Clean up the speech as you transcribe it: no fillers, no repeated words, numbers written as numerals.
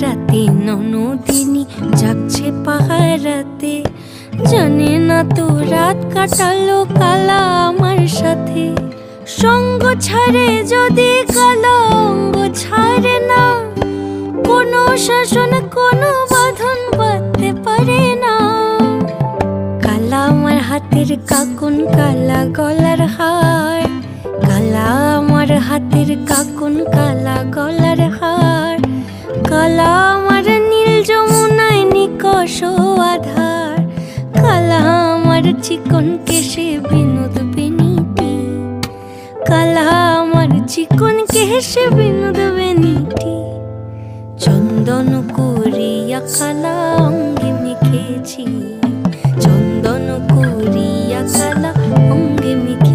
রাতে ননদিনী জাগছে পাহারাতে, জানে না তো রাত কাটালো কালা আমার সাথে। সঙ্গ ছাড়ে যদি কালা অঙ্গ ছাড়ে না, কোনো শাসন কোনো বাঁধন বাঁধতে পারে না। কালা আমার হাতের কাকুন কালা গলার হার, কালা আমার হাতের কাকুন কালা গলার হার, কালা আমার নীল যমুনায় নিকষ আধার, কালা আমার চিকন কেশে বিনোদ বেনিটি, কালা আমার চিকন কেশে বিনোদ বেনিটি। চন্দন করিয়া কালা অঙ্গে মেখেছি, চন্দন করিয়া কালা অঙ্গে মেখেছি।